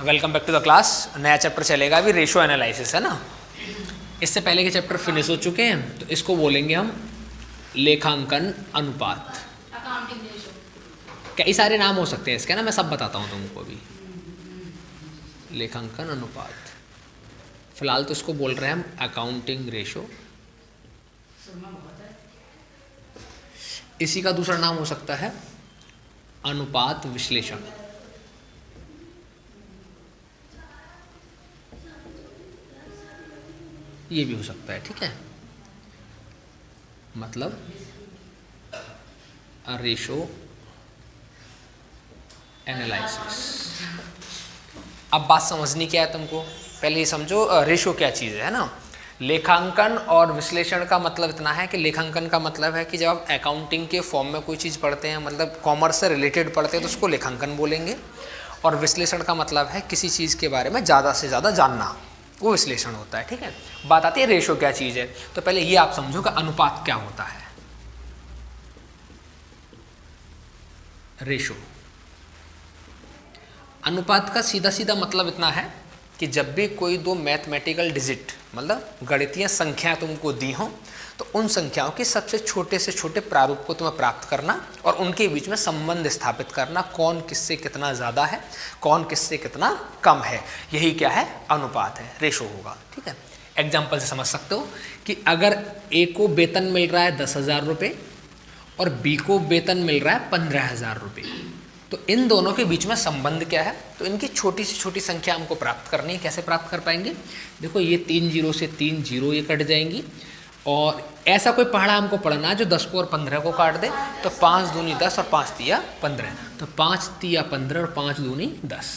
Welcome back to the class. नया chapter चलेगा अभी, रेशो एनालिसिस है ना। इससे पहले के चैप्टर फिनिश हो चुके हैं, तो इसको बोलेंगे हम लेखांकन अनुपात। कई सारे नाम हो सकते हैं इसके ना, मैं सब बताता हूँ तुमको अभी। लेखांकन अनुपात, फिलहाल तो इसको बोल रहे हैं हम अकाउंटिंग रेशो। इसी का दूसरा नाम हो सकता है अनुपात विश्लेषण। ये भी हो सकता है, ठीक है। मतलब रेशो एनालिसिस। अब बात समझनी क्या है तुमको, पहले ये समझो रेशो क्या चीज़ है ना। लेखांकन और विश्लेषण का मतलब इतना है कि लेखांकन का मतलब है कि जब आप अकाउंटिंग के फॉर्म में कोई चीज़ पढ़ते हैं, मतलब कॉमर्स से रिलेटेड पढ़ते हैं, तो उसको लेखांकन बोलेंगे। और विश्लेषण का मतलब है किसी चीज़ के बारे में ज़्यादा से ज़्यादा जानना, वो विश्लेषण होता है, ठीक है। बात आती है रेशो क्या चीज़ है, तो पहले ये आप समझो कि अनुपात क्या होता है। रेशो, अनुपात का सीधा सीधा मतलब इतना है कि जब भी कोई दो मैथमेटिकल डिजिट, मतलब गणितीय संख्या तुमको दी हो, तो उन संख्याओं के सबसे छोटे से छोटे प्रारूप को तुम्हें प्राप्त करना और उनके बीच में संबंध स्थापित करना, कौन किससे कितना ज़्यादा है, कौन किससे कितना कम है, यही क्या है, अनुपात है, रेशो होगा, ठीक है। एग्जाम्पल से समझ सकते हो कि अगर ए को वेतन मिल रहा है 10,000 रुपये और बी को वेतन मिल रहा है 15,000 रुपये, तो इन दोनों के बीच में संबंध क्या है, तो इनकी छोटी से छोटी संख्या हमको प्राप्त करनी है। कैसे प्राप्त कर पाएंगे, देखो ये 3 जीरो से 3 जीरो ये कट जाएंगी, और ऐसा कोई पहाड़ा हमको पढ़ना है जो 10 को और 15 को काट दे, तो 5 दूनी 10 और 5 तिया 15, तो 5 तिया 15 और 5 दूनी 10,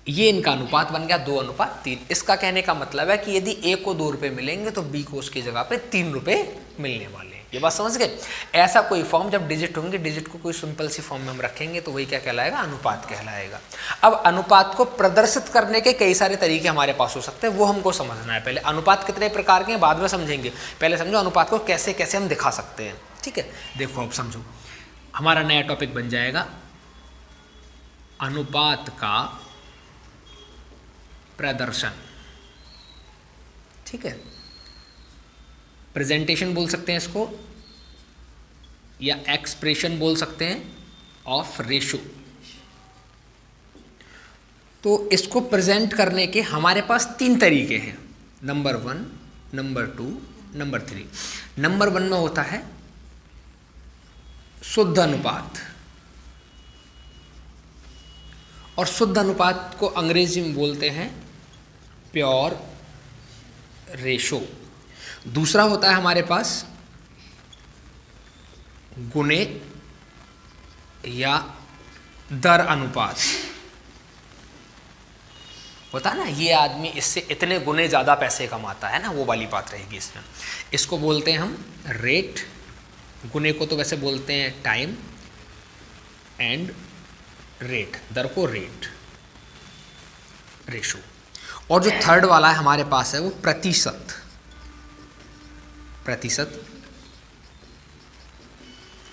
ये इनका अनुपात बन गया 2:3। इसका कहने का मतलब है कि यदि ए को 2 रुपये मिलेंगे तो बी को उसकी जगह पे 3 रुपये मिलने वाले हैं। ये बात समझ गए। ऐसा कोई फॉर्म जब डिजिट होंगे, डिजिट को कोई सिंपल सी फॉर्म में हम रखेंगे, तो वही क्या कहलाएगा, अनुपात कहलाएगा। अब अनुपात को प्रदर्शित करने के कई सारे तरीके हमारे पास हो सकते हैं, वो हमको समझना है। पहले अनुपात कितने प्रकार के हैं बाद में समझेंगे, पहले समझो अनुपात को कैसे कैसे हम दिखा सकते हैं, ठीक है। देखो अब समझो, हमारा नया टॉपिक बन जाएगा अनुपात का प्रदर्शन, ठीक है। प्रेजेंटेशन बोल सकते हैं इसको, या एक्सप्रेशन बोल सकते हैं ऑफ रेशो। तो इसको प्रेजेंट करने के हमारे पास 3 तरीके हैं, नंबर 1, नंबर 2, नंबर 3। नंबर 1 में होता है शुद्ध अनुपात, और शुद्ध अनुपात को अंग्रेजी में बोलते हैं प्योर रेशो। दूसरा होता है हमारे पास गुणे या दर अनुपात, होता है ना, ये आदमी इससे इतने गुने ज़्यादा पैसे कमाता है ना, वो वाली बात रहेगी इसमें। इसको बोलते हैं हम रेट, गुने को तो वैसे बोलते हैं टाइम, एंड रेट, दर को रेट, रेशो। और जो थर्ड वाला है हमारे पास है वो प्रतिशत, प्रतिशत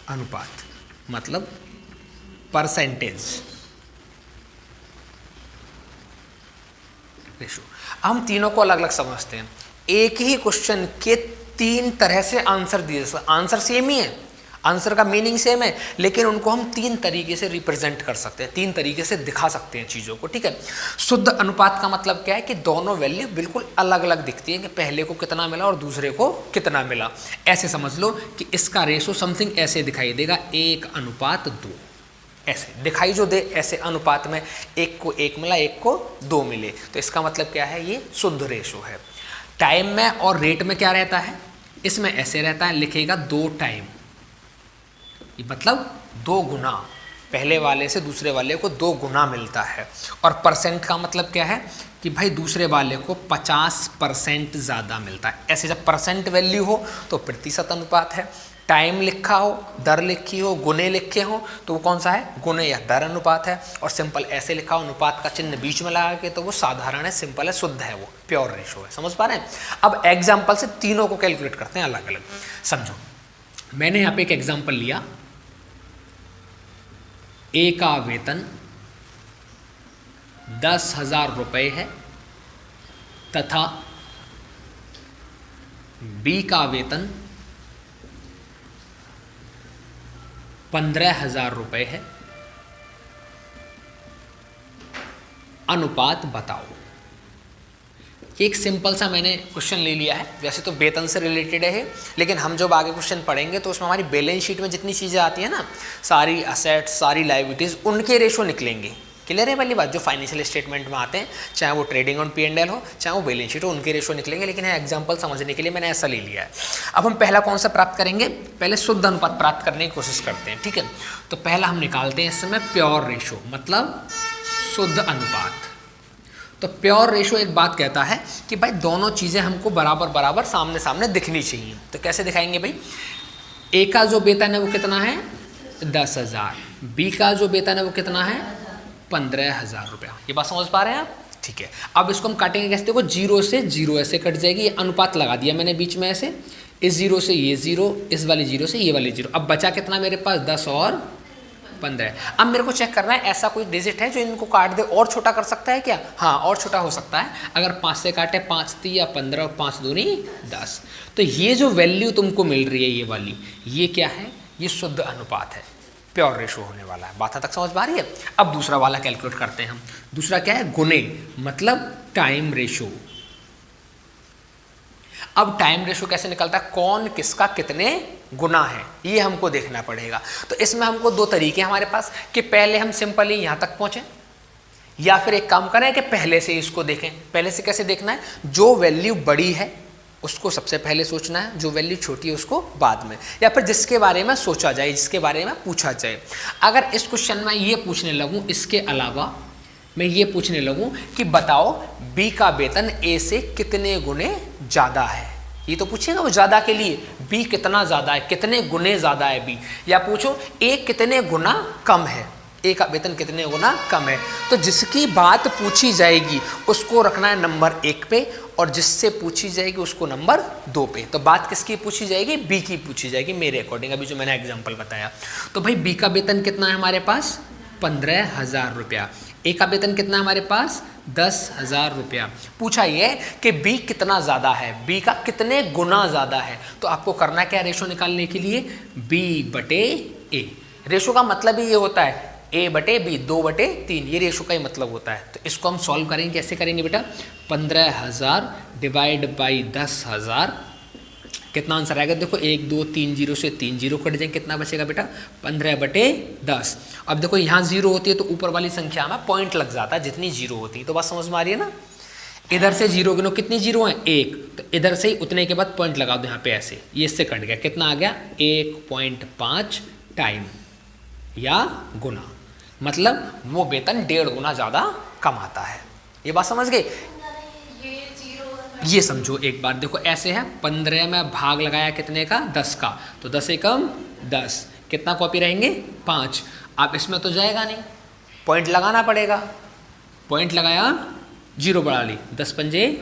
अनुपात, मतलब परसेंटेज रेशो। हम तीनों को अलग अलग समझते हैं। एक ही क्वेश्चन के 3 तरह से आंसर दिए, आंसर सेम ही है, आंसर का मीनिंग सेम है, लेकिन उनको हम 3 तरीके से रिप्रेजेंट कर सकते हैं, 3 तरीके से दिखा सकते हैं चीज़ों को, ठीक है। शुद्ध अनुपात का मतलब क्या है कि दोनों वैल्यू बिल्कुल अलग अलग दिखती है, कि पहले को कितना मिला और दूसरे को कितना मिला। ऐसे समझ लो कि इसका रेशो समथिंग ऐसे दिखाई देगा, 1:2, ऐसे दिखाई जो दे, ऐसे अनुपात में 1 को 1 मिला, 1 को 2 मिले, तो इसका मतलब क्या है, ये शुद्ध रेशो है। टाइम में और रेट में क्या रहता है, इसमें ऐसे रहता है, लिखेगा 2 टाइम, मतलब 2 गुना, पहले वाले से दूसरे वाले को 2 गुना मिलता है। और परसेंट का मतलब क्या है कि भाई दूसरे वाले को 50% ज़्यादा मिलता है। ऐसे जब परसेंट वैल्यू हो तो प्रतिशत अनुपात है, टाइम लिखा हो, दर लिखी हो, गुने लिखे हो, तो वो कौन सा है, गुने या दर अनुपात है। और सिंपल ऐसे लिखा हो, अनुपात का चिन्ह बीच में लगा के, तो वो साधारण है, सिंपल है, शुद्ध है, वो प्योर रेशो है। समझ पा रहे हैं। अब एग्जाम्पल से तीनों को कैलकुलेट करते हैं अलग अलग। समझो, मैंने यहाँ पे एक एग्जाम्पल लिया, ए का वेतन 10,000 रुपये है तथा बी का वेतन 15,000 रुपये है, अनुपात बताओ। एक सिंपल सा मैंने क्वेश्चन ले लिया है, वैसे तो वेतन से रिलेटेड है, लेकिन हम जब आगे क्वेश्चन पढ़ेंगे तो उसमें हमारी बैलेंस शीट में जितनी चीज़ें आती है ना, सारी असेट्स, सारी लायबिलिटीज़, उनके रेशो निकलेंगे। क्लियर है पहली बात? जो फाइनेंशियल स्टेटमेंट में आते हैं, चाहे वो ट्रेडिंग ऑन P&L हो, चाहे वो बैलेंस शीट हो, उनके रेशो निकलेंगे। लेकिन एग्जाम्पल समझने के लिए मैंने ऐसा ले लिया है। अब हम पहला कौन सा प्राप्त करेंगे? पहले शुद्ध अनुपात प्राप्त करने की कोशिश करते हैं, ठीक है। तो पहला हम निकालते हैं इस समय प्योर रेशो, मतलब शुद्ध अनुपात। तो प्योर रेशो एक बात कहता है कि भाई दोनों चीज़ें हमको बराबर बराबर सामने सामने दिखनी चाहिए। तो कैसे दिखाएंगे भाई? ए का जो वेतन है वो कितना है? 10,000। बी का जो वेतन है वो कितना है? 15,000 रुपया। ये बात समझ पा रहे हैं आप? ठीक है। अब इसको हम काटेंगे कैसे? देखो, 0 से 0 ऐसे कट जाएगी। ये अनुपात लगा दिया मैंने बीच में ऐसे, इस 0 से ये 0, इस वाली 0 से ये वाली 0। अब बचा कितना मेरे पास? 10 और 15। अब मेरे को चेक करना है ऐसा कोई डिजिट है जो इनको काट दे और छोटा कर सकता है क्या? हाँ, और छोटा हो सकता है। अगर 5 से काटे, 5 3 या 15 और 5 दूनी 10। तो ये जो वैल्यू तुमको मिल रही है ये वाली, ये क्या है? ये शुद्ध अनुपात है, प्योर रेशो होने वाला है। बात तक समझ पा रही है? अब दूसरा वाला कैलकुलेट करते हैं हम। दूसरा क्या है? गुने, मतलब टाइम रेशो। अब टाइम रेशो कैसे निकलता है? कौन किसका कितने गुना है, ये हमको देखना पड़ेगा। तो इसमें हमको दो तरीके हैं हमारे पास कि पहले हम सिंपली यहाँ तक पहुँचें, या फिर एक काम करें कि पहले से इसको देखें। पहले से कैसे देखना है? जो वैल्यू बड़ी है उसको सबसे पहले सोचना है, जो वैल्यू छोटी है उसको बाद में, या फिर जिसके बारे में सोचा जाए, जिसके बारे में पूछा जाए। अगर इस क्वेश्चन में ये पूछने लगूँ, इसके अलावा मैं ये पूछने लगूँ कि बताओ बी का वेतन ए से कितने गुने ज़्यादा है, ये तो पूछेगा वो ज़्यादा के लिए, बी कितना ज़्यादा है, कितने गुने ज़्यादा है बी। या पूछो ए कितने गुना कम है, ए का वेतन कितने गुना कम है। तो जिसकी बात पूछी जाएगी उसको रखना है नंबर 1 पे, और जिससे पूछी जाएगी उसको नंबर 2 पे। तो बात किसकी पूछी जाएगी? बी की पूछी जाएगी मेरे अकॉर्डिंग, अभी जो मैंने एग्जाम्पल बताया। तो भाई बी का वेतन कितना है हमारे पास? 15,000 रुपया। ए का वेतन कितना है हमारे पास? 10,000 रुपया। पूछा ये कि बी कितना ज़्यादा है, बी का कितने गुना ज़्यादा है। तो आपको करना क्या रेशो निकालने के लिए? बी बटे ए। रेशो का मतलब ही ये होता है ए बटे बी, 2/3, ये रेशो का ही मतलब होता है। तो इसको हम सॉल्व करेंगे। कैसे करेंगे बेटा? 15,000 डिवाइड बाई 10,000, कितना आंसर आएगा? देखो 1 2 3 0 से 3 0 कट जाएंगे, कितना बचेगा बेटा? 15/10। अब देखो यहाँ 0 होती है तो ऊपर वाली संख्या में पॉइंट लग जाता है जितनी 0 होती है। तो बात समझ में आ रही है ना? इधर से 0 गिनो, कितनी 0 है? 1। तो इधर से ही उतने के बाद पॉइंट लगा दो यहाँ पे ऐसे, ये इससे कट गया, कितना आ गया? 1.5 टाइम या गुना, मतलब वो वेतन 1.5 गुना ज़्यादा कमाता है। ये बात समझ गए? ये समझो एक बार, देखो ऐसे है, 15 में भाग लगाया कितने का? 10 का, तो 10 एकम 10, कितना कॉपी रहेंगे? 5। अब इसमें तो जाएगा नहीं, पॉइंट लगाना पड़ेगा। पॉइंट लगाया, 0 बढ़ा ली, 10 पंजे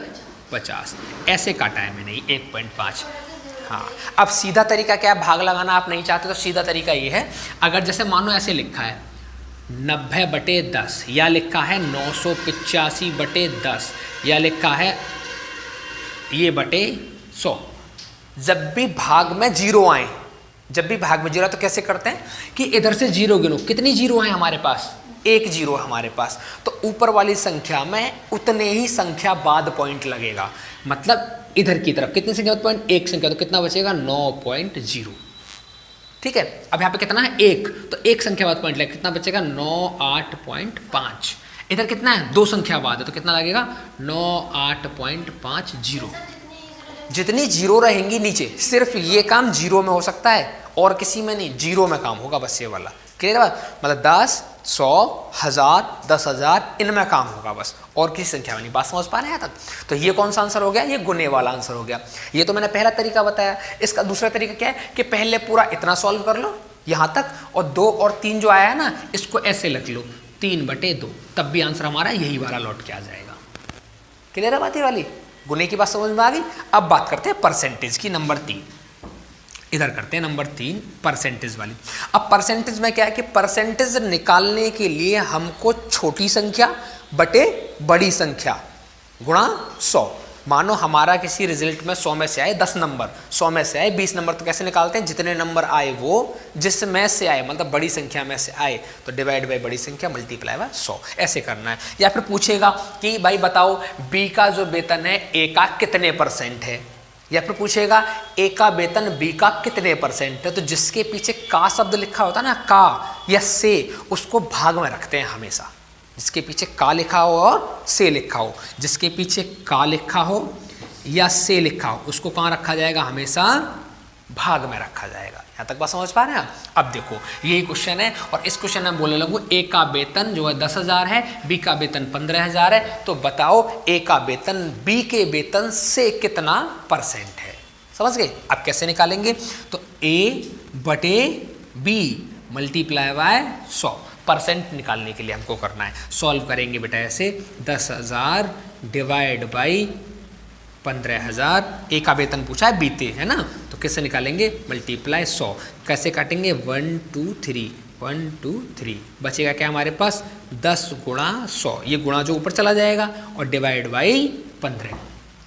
50, ऐसे काटा है मैंने 1.5। हाँ, अब सीधा तरीका क्या है? भाग लगाना आप नहीं चाहते तो सीधा तरीका ये है, अगर जैसे मानो ऐसे लिखा है 90/10, या लिखा है 985/10, या लिखा है ये बटे 100। जब भी भाग में 0 आए, जब भी भाग में 0 तो कैसे करते हैं कि इधर से 0 गिनो, कितनी 0 है हमारे पास? 1 0 हमारे पास। तो ऊपर वाली संख्या में उतने ही संख्या बाद पॉइंट लगेगा, मतलब इधर की तरफ कितनी संख्या बाद पॉइंट? 1 संख्या, तो कितना बचेगा? 9.0। ठीक है। अब यहाँ पे कितना है? 1, तो 1 संख्या बाद पॉइंट लगेगा, कितना बचेगा? 98.5। इधर कितना है? 2 संख्या बाद है, तो कितना लगेगा? 98.50। जितनी 0 रहेंगी नीचे, सिर्फ ये काम 0 में हो सकता है और किसी में नहीं, 0 में काम होगा बस ये वाला। क्लियर है बात? मतलब 10, 100, 1000, 10,000 इनमें काम होगा बस, और किसी संख्या में नहीं। बात समझ पा रहे हैं तक? तो ये कौन सा आंसर हो गया? ये गुने वाला आंसर हो गया। ये तो मैंने पहला तरीका बताया। इसका दूसरा तरीका क्या है कि पहले पूरा इतना सॉल्व कर लो यहाँ तक, और 2 और 3 जो आया है ना, इसको ऐसे लिख लो 3/2, तब भी आंसर हमारा यही वाला लौट के आ जाएगा। क्लियर है बात ये वाली? गुने की बात समझ में आ गई। अब बात करते हैं परसेंटेज की, नंबर 3। इधर करते हैं नंबर 3 परसेंटेज वाली। अब परसेंटेज में क्या है कि परसेंटेज निकालने के लिए हमको छोटी संख्या बटे बड़ी संख्या गुणा 100। मानो हमारा किसी रिजल्ट में 100 में से आए 10 नंबर, 100 में से आए 20 नंबर, तो कैसे निकालते हैं? जितने नंबर आए वो जिसमें से आए, मतलब बड़ी संख्या में से आए तो डिवाइड बाई बड़ी संख्या मल्टीप्लाई बाय 100, ऐसे करना है। या फिर पूछेगा कि भाई बताओ बी का जो वेतन है ए का कितने % है, या फिर पूछेगा ए का वेतन बी का कितने % है, तो जिसके पीछे का शब्द लिखा होता है ना, का या से, उसको भाग में रखते हैं हमेशा। जिसके पीछे का लिखा हो और से लिखा हो, जिसके पीछे का लिखा हो या से लिखा हो, उसको कहाँ रखा जाएगा? हमेशा भाग में रखा जाएगा। यहाँ तक बात समझ पा रहे हैं आप? अब देखो यही क्वेश्चन है, और इस क्वेश्चन में बोलने लगूँ ए का वेतन जो है 10,000 है, बी का वेतन 15,000 है, तो बताओ ए का वेतन बी के वेतन से कितना % है। समझ गए? अब कैसे निकालेंगे? तो ए बटे बी मल्टीप्लाई बाय 100, % निकालने के लिए हमको करना है। सॉल्व करेंगे बेटा ऐसे, 10,000 डिवाइड बाई 15,000, ए का वेतन पूछा है बीते, है ना, तो कैसे निकालेंगे? मल्टीप्लाई 100। कैसे काटेंगे? 1 2 3, 1 2 3, बचेगा क्या हमारे पास? 10 गुणा 100, ये गुणा जो ऊपर चला जाएगा, और डिवाइड बाई 15।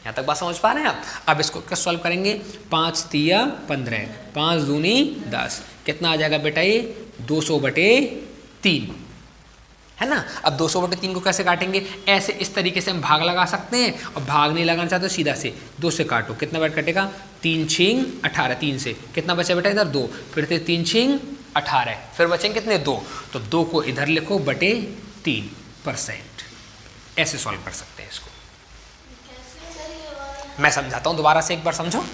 यहाँ तक बात समझ पा रहे हैं आप? अब इसको क्या सॉल्व करेंगे? 5 तिया 15, 5 दूनी 10, कितना आ जाएगा बेटा? ये 200 बटे 3, है ना। अब 200 बटे 3 को कैसे काटेंगे? ऐसे इस तरीके से हम भाग लगा सकते हैं, और भाग नहीं लगाना चाहते तो सीधा से 2 से काटो, कितना बार कटेगा? 3 6 18, 3 से कितना बचा बेटा? इधर 2, फिर से 3 6 18, फिर बचेंगे कितने? 2, तो 2 को इधर लिखो बटे 3%। ऐसे सॉल्व कर सकते हैं इसको। मैं समझाता हूँ दोबारा से, एक बार समझो।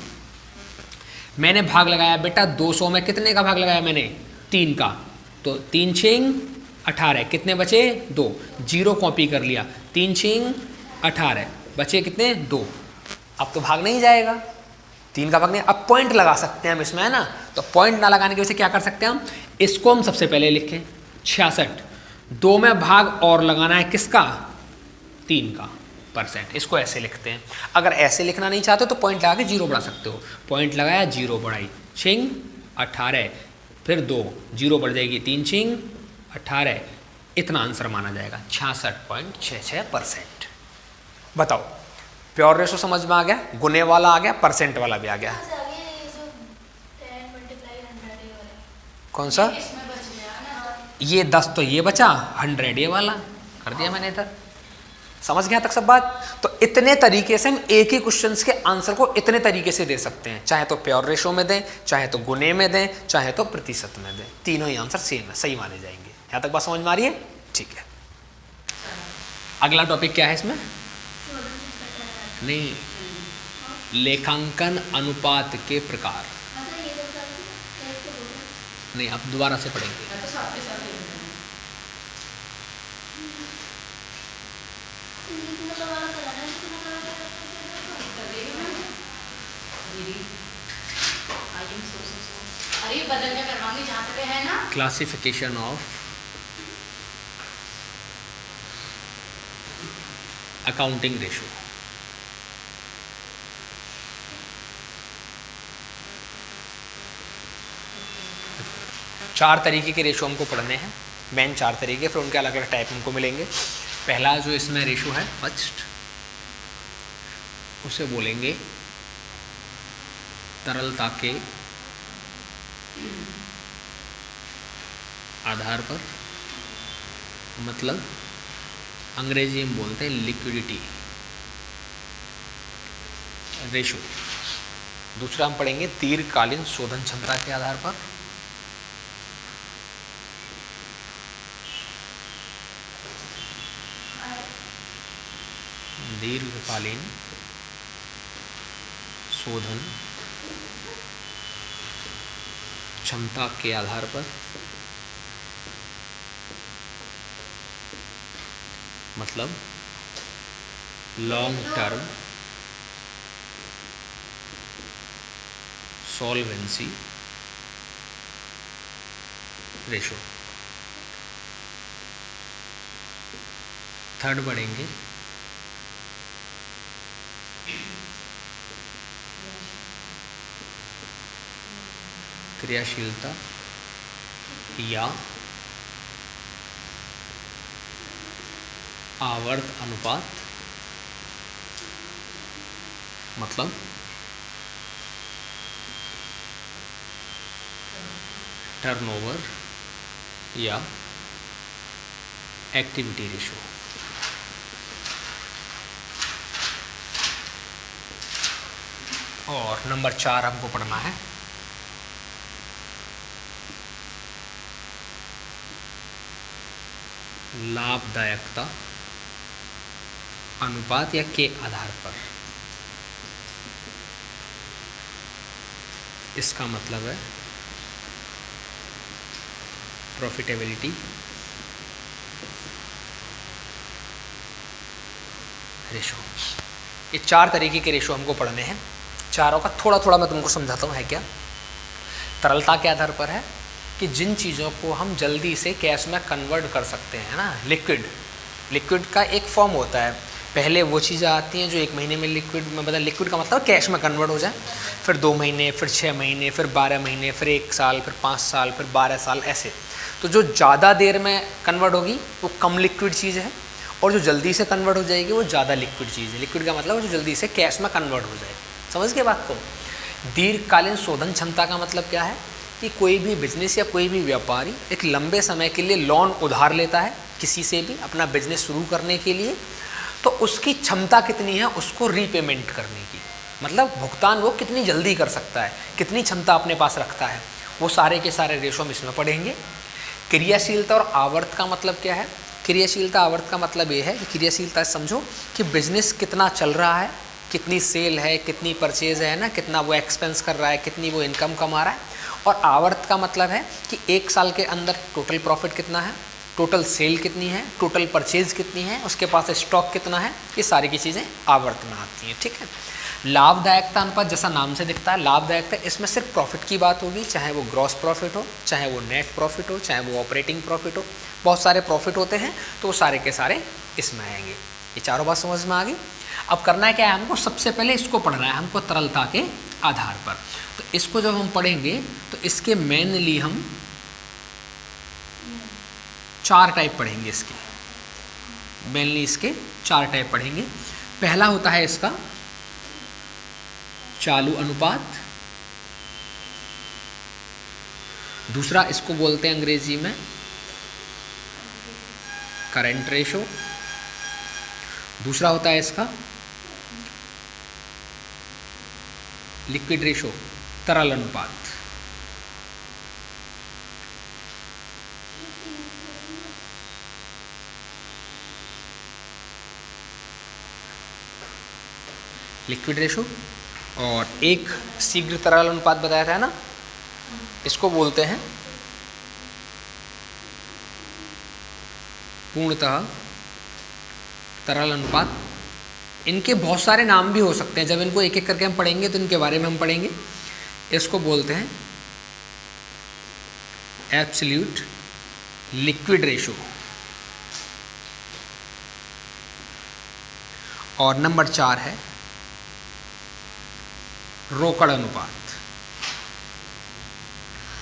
मैंने भाग लगाया बेटा 200 में, कितने का भाग लगाया मैंने? 3 का, तो 3 6 18, कितने बचे? 2, 0 कॉपी कर लिया, 3 6 18, बचे कितने? 2। अब तो भाग नहीं जाएगा, 3 का भाग नहीं। अब पॉइंट लगा सकते हैं हम इसमें, है ना। तो पॉइंट ना लगाने की वजह से क्या कर सकते हैं हम? इसको हम सबसे पहले लिखें 66, 2 में भाग और लगाना है किसका? 3 का %, इसको ऐसे लिखते हैं। अगर ऐसे लिखना नहीं चाहते तो पॉइंट लगा के 0 बढ़ा सकते हो। पॉइंट लगाया, 0 बढ़ाई, 6 18, फिर 2, 0 बढ़ जाएगी, 3 6 18, इतना आंसर माना जाएगा 66.66%। बताओ, प्योर रेशो समझ में आ गया, गुने वाला आ गया, % वाला भी आ गया। कौन सा? ये 10 तो ये बचा, 100 ये वाला कर दिया मैंने इधर। समझ गया तक सब बात? तो इतने तरीके से हम एक ही क्वेश्चन के आंसर को इतने तरीके से दे सकते हैं, चाहे तो प्योर रेशो में दें, चाहे तो गुने में दें, चाहे तो प्रतिशत में दें, तीनों ही आंसर सेम है, सही माने जाएंगे। यहाँ तक बात समझ में आ रही है? ठीक है। अगला टॉपिक क्या है इसमें? नहीं, लेखांकन अनुपात के प्रकार। नहीं, अब दोबारा से पढ़ेंगे। Classification of accounting ratio. चार तरीके के रेशो हमको पढ़ने हैं, मेन 4 तरीके, फिर उनके अलग अलग टाइप हमको मिलेंगे। पहला जो इसमें रेशो है फर्स्ट, उसे बोलेंगे तरलता के आधार पर, मतलब अंग्रेजी में बोलते हैं लिक्विडिटी रेशो। दूसरा हम पढ़ेंगे दीर्घकालीन शोधन क्षमता के आधार पर, दीर्घकालीन शोधन क्षमता के आधार पर, मतलब long term solvency ratio. Third पढ़ेंगे क्रियाशीलता या आवर्त अनुपात, मतलब टर्नओवर या एक्टिविटी रेशो। और नंबर 4 हमको पढ़ना है लाभदायकता अनुपात या के आधार पर। इसका मतलब है प्रॉफिटेबिलिटी रेशो। ये 4 तरीके के रेशो हमको पढ़ने हैं। चारों का थोड़ा थोड़ा मैं तुमको समझाता हूँ है क्या। तरलता के आधार पर है कि जिन चीज़ों को हम जल्दी से कैश में कन्वर्ट कर सकते हैं ना, लिक्विड का एक फॉर्म होता है। पहले वो चीज़ें आती हैं जो 1 महीने में लिक्विड में बदल, लिक्विड का मतलब कैश में कन्वर्ट हो जाए, फिर 2 महीने, फिर 6 महीने, फिर 12 महीने, फिर 1 साल, फिर 5 साल, फिर 12 साल, ऐसे। तो जो ज़्यादा देर में कन्वर्ट होगी वो कम लिक्विड चीज़ है, और जो जल्दी से कन्वर्ट हो जाएगी वो ज़्यादा लिक्विड चीज़ है। लिक्विड का मतलब जो जल्दी से कैश में कन्वर्ट हो जाए। समझ के बात को। दीर्घकालीन शोधन क्षमता का मतलब क्या है कि कोई भी बिजनेस या कोई भी व्यापारी एक लंबे समय के लिए लोन उधार लेता है किसी से भी अपना बिजनेस शुरू करने के लिए, तो उसकी क्षमता कितनी है उसको रीपेमेंट करने की, मतलब भुगतान वो कितनी जल्दी कर सकता है, कितनी क्षमता अपने पास रखता है, वो सारे के सारे रेशो हम इसमें पढ़ेंगे। क्रियाशीलता और आवर्त का मतलब क्या है। क्रियाशीलता आवर्त का मतलब ये है कि क्रियाशीलता समझो कि बिजनेस कितना चल रहा है, कितनी सेल है, कितनी परचेज है ना, कितना वो एक्सपेंस कर रहा है, कितनी वो इनकम कमा रहा है। और आवर्त का मतलब है कि 1 साल के अंदर टोटल प्रॉफिट कितना है, टोटल सेल कितनी है, टोटल परचेज कितनी है, उसके पास स्टॉक कितना है। ये सारी की चीज़ें आवर्त में आती हैं। ठीक है। लाभदायकता अनुपात जैसा नाम से दिखता है, लाभदायकता इसमें सिर्फ प्रॉफिट की बात होगी, चाहे वो ग्रॉस प्रॉफिट हो, चाहे वो नेट प्रॉफिट हो, चाहे वो ऑपरेटिंग प्रॉफिट हो। बहुत सारे प्रॉफिट होते हैं तो वो सारे के सारे इसमें आएंगे। ये चारों बात समझ में आ गई। अब करना है क्या है हमको, सबसे पहले इसको पढ़ना है हमको तरलता के आधार पर। तो इसको जब हम पढ़ेंगे तो इसके मेनली हम 4 टाइप पढ़ेंगे। इसके मेनली इसके 4 टाइप पढ़ेंगे। पहला होता है इसका चालू अनुपात, दूसरा इसको बोलते हैं अंग्रेजी में करंट रेशो, दूसरा होता है इसका लिक्विड रेशो, तरल अनुपात। लिक्विड रेशो और एक शीघ्र तरल अनुपात बताया था ना, इसको बोलते हैं पूर्णतः तरल अनुपात। इनके बहुत सारे नाम भी हो सकते हैं, जब इनको एक एक करके हम पढ़ेंगे तो इनके बारे में हम पढ़ेंगे। इसको बोलते हैं एब्सोल्यूट लिक्विड रेशो। और नंबर 4 है रोकड़ अनुपात,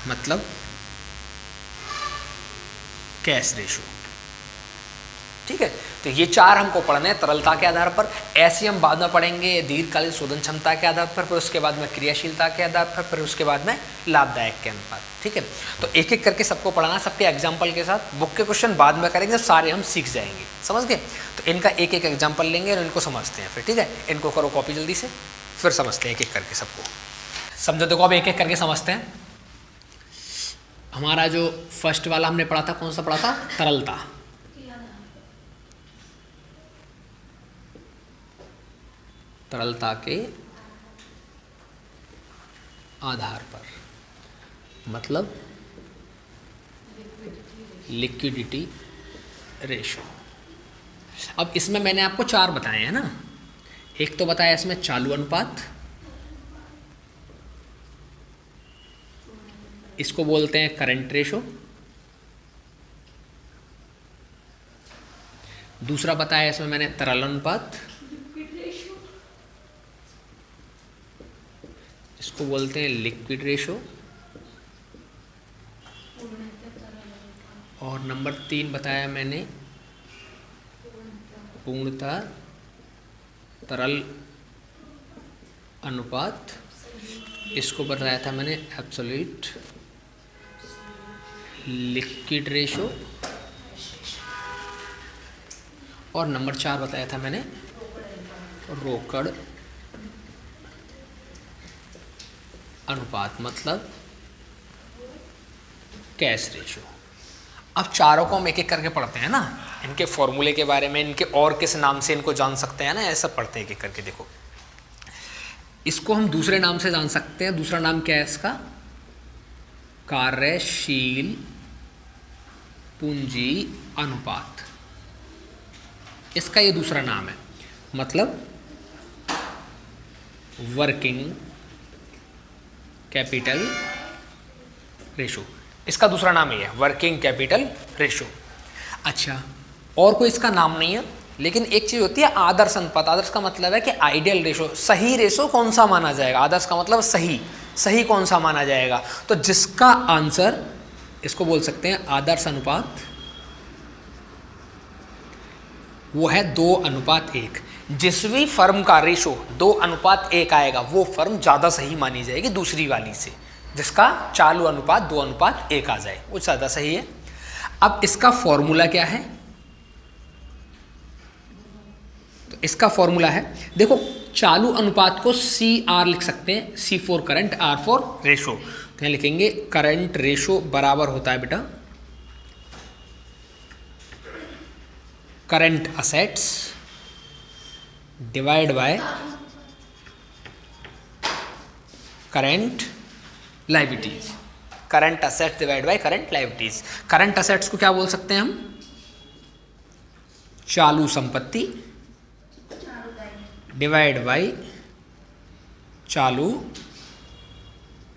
मतलब कैश रेशो। ठीक है। तो ये 4 हमको पढ़ने हैं तरलता के आधार पर। ऐसे हम बाद में पढ़ेंगे दीर्घकालीन शोधन क्षमता के आधार पर, फिर उसके बाद में क्रियाशीलता के आधार पर, फिर उसके बाद में लाभदायक के अनुपात। ठीक है। तो एक एक करके सबको पढ़ाना, सबके एग्जाम्पल के साथ। बुक के क्वेश्चन बाद में करेंगे, सारे हम सीख जाएंगे। समझ गए। तो इनका एक एक एग्जाम्पल लेंगे और इनको समझते हैं फिर। ठीक है। इनको करो कॉपी जल्दी से, फिर समझते हैं एक एक करके सबको। समझो, देखो अब एक एक करके समझते हैं। हमारा जो फर्स्ट वाला हमने पढ़ा था, कौन सा पढ़ा था, तरलता। तरलता के आधार पर मतलब लिक्विडिटी रेशो। अब इसमें मैंने आपको 4 बताए हैं ना। एक तो बताया इसमें चालू अनुपात, इसको बोलते हैं करंट रेशो। दूसरा बताया इसमें मैंने तरल अनुपात, इसको बोलते हैं लिक्विड रेशो। और नंबर 3 बताया मैंने पूर्णतः तरल अनुपात, इसको बताया था मैंने एब्सोल्यूट लिक्विड रेशो, और नंबर 4 बताया था मैंने रोकड़ अनुपात, मतलब कैश रेशो। अब चारों को हम एक एक करके पढ़ते हैं ना, इनके फॉर्मूले के बारे में, इनके और किस नाम से इनको जान सकते हैं ना, ऐसा पढ़ते हैं एक एक करके। देखो इसको हम दूसरे नाम से जान सकते हैं। दूसरा नाम क्या है इसका? कार्यशील पूंजी अनुपात, इसका ये दूसरा नाम है, मतलब वर्किंग कैपिटल रेशो, इसका दूसरा नाम ये है, वर्किंग कैपिटल रेशो। अच्छा, और कोई इसका नाम नहीं है, लेकिन एक चीज़ होती है आदर्श अनुपात। आदर्श का मतलब है कि आइडियल रेशो, सही रेशो कौन सा माना जाएगा। आदर्श का मतलब सही कौन सा माना जाएगा। तो जिसका आंसर, इसको बोल सकते हैं आदर्श अनुपात, वो है 2:1। जिस भी फर्म का रेशो 2:1 आएगा वो फर्म ज़्यादा सही मानी जाएगी दूसरी वाली से। जिसका चालू अनुपात 2:1 आ जाए वो ज़्यादा सही है। अब इसका फॉर्मूला क्या है? तो इसका फॉर्मूला है, देखो चालू अनुपात को CR लिख सकते हैं, C for current, R for ratio. तो यहाँ लिखेंगे करंट रेशो बराबर होता है बेटा current assets divide by current liabilities. Current assets divide by current liabilities. Current assets को क्या बोल सकते हैं हम? चालू संपत्ति डिवाइड बाय चालू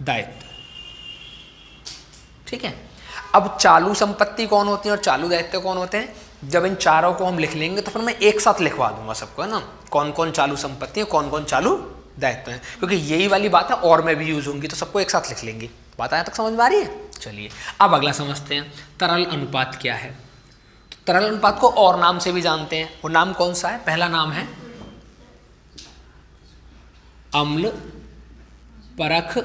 दायित्व। ठीक है। अब चालू संपत्ति कौन होती है और चालू दायित्व कौन होते हैं? जब इन चारों को हम लिख लेंगे तो फिर मैं एक साथ लिखवा दूंगा सबको, है ना, कौन कौन चालू संपत्ति है, कौन कौन चालू दायित्व है, क्योंकि यही वाली बात है और में भी यूज होंगी, तो सबको एक साथ लिख लेंगे। बात यहाँ तक समझ में आ रही है? चलिए अब अगला समझते हैं, तरल अनुपात क्या है। तो तरल अनुपात को और नाम से भी जानते हैं। वो नाम कौन सा है? पहला नाम है अम्ल परख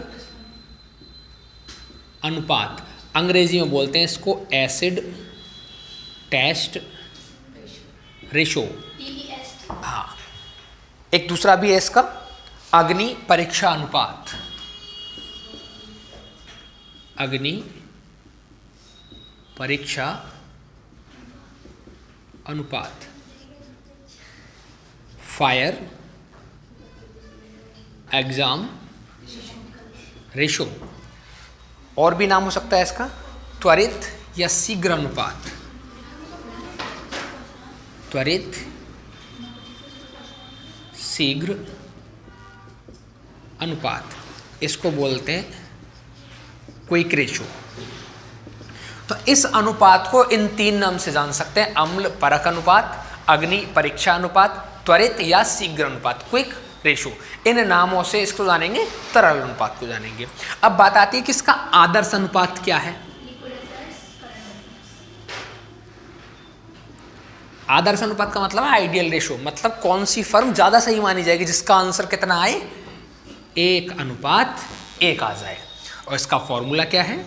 अनुपात, अंग्रेजी में बोलते हैं इसको एसिड टेस्ट रेशो। हाँ, एक दूसरा भी है इसका अग्नि परीक्षा अनुपात। अग्नि परीक्षा अनुपात, फायर एग्जाम रेशो। और भी नाम हो सकता है इसका त्वरित या शीघ्र अनुपात। त्वरित शीघ्र अनुपात, इसको बोलते हैं क्विक रेशो। तो इस अनुपात को इन 3 नाम से जान सकते हैं, अम्ल परख अनुपात, अग्नि परीक्षा अनुपात, त्वरित या शीघ्र अनुपात, क्विक रेशो। इन नामों से इसको जानेंगे, तरल अनुपात को जानेंगे। अब बात आती है कि इसका आदर्श अनुपात क्या है। आदर्श अनुपात का मतलब है आइडियल रेशो, मतलब कौन सी फर्म ज्यादा सही मानी जाएगी, जिसका आंसर कितना आए, 1:1 आ जाए। और इसका फॉर्मूला क्या है?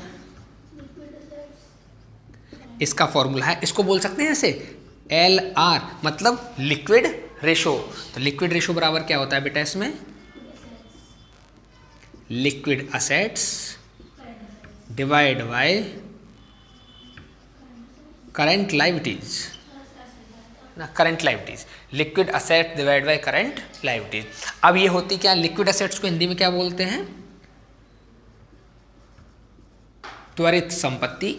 इसका फॉर्मूला है, इसको बोल सकते हैं ऐसे LR, मतलब लिक्विड रेशो। तो लिक्विड रेशो बराबर क्या होता है बेटा इसमें? Liquid assets divide by current liabilities ना, current liabilities. Liquid asset divide by current liabilities. अब ये होती क्या? लिक्विड असेट्स को हिंदी में क्या बोलते हैं? त्वरित संपत्ति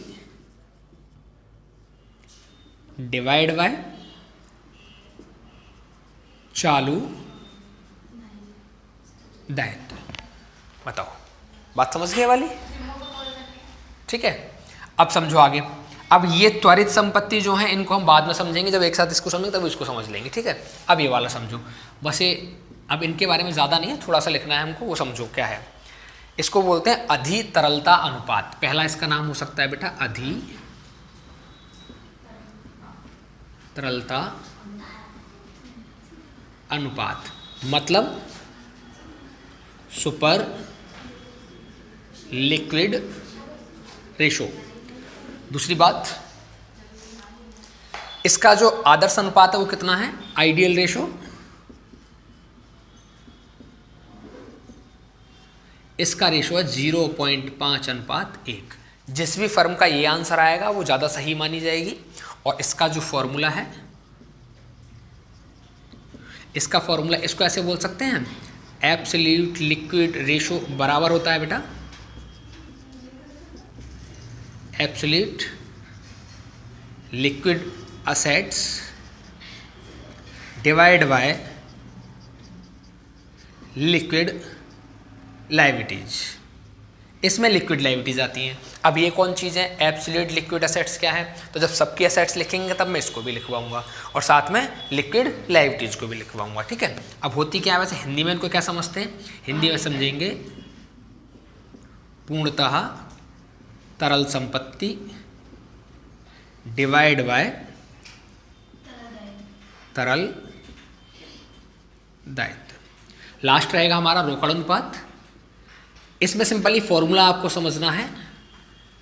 डिवाइड बाय चालू दायित्व। बताओ, बात समझ गए वाली? ठीक है, अब समझो आगे। अब ये त्वरित संपत्ति जो है इनको हम बाद में समझेंगे, जब एक साथ इसको समझेंगे तब इसको समझ लेंगे। ठीक है, अब ये वाला समझो बस। ये अब इनके बारे में ज़्यादा नहीं है, थोड़ा सा लिखना है हमको, वो समझो क्या है। इसको बोलते हैं अधि तरलता अनुपात। पहला इसका नाम हो सकता है बेटा अधि तरलता अनुपात, मतलब सुपर लिक्विड रेशो। दूसरी बात, इसका जो आदर्श अनुपात है वो कितना है, आइडियल रेशो। इसका रेशो है 0.5:1। जिस भी फर्म का ये आंसर आएगा वो ज़्यादा सही मानी जाएगी। और इसका जो फॉर्मूला है, इसका फॉर्मूला इसको ऐसे बोल सकते हैं, एब्सोल्यूट लिक्विड रेशो बराबर होता है बेटा absolute liquid assets divide by liquid liabilities. इसमें लिक्विड लायबिलिटीज आती हैं। अब ये कौन चीज़ है, एब्सोल्यूट लिक्विड असेट्स क्या है, तो जब सबकी असेट्स लिखेंगे तब मैं इसको भी लिखवाऊंगा और साथ में लिक्विड लायबिलिटीज को भी लिखवाऊंगा। ठीक है, अब होती क्या है वैसे हिंदी में इनको क्या समझते हैं, हिंदी में समझेंगे पूर्णतः तरल संपत्ति डिवाइड बाय तरल दायित्व। लास्ट रहेगा हमारा रोकड़ अनुपात। इसमें सिंपली फॉर्मूला आपको समझना है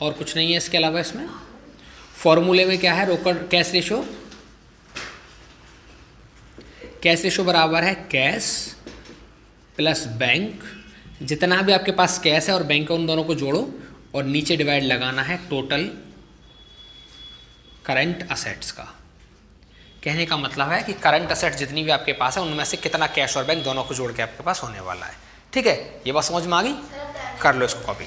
और कुछ नहीं है इसके अलावा। इसमें फॉर्मूले में क्या है, रोकड़ कैश रेशो, कैश रेशो बराबर है कैश प्लस बैंक। जितना भी आपके पास कैश है और बैंक है उन दोनों को जोड़ो और नीचे डिवाइड लगाना है टोटल करंट असेट्स का। कहने का मतलब है कि करंट असेट जितनी भी आपके पास है उनमें से कितना कैश और बैंक दोनों को जोड़ के आपके पास होने वाला है। ठीक है, ये बात समझ में आ गई, कर लो इसको कॉपी।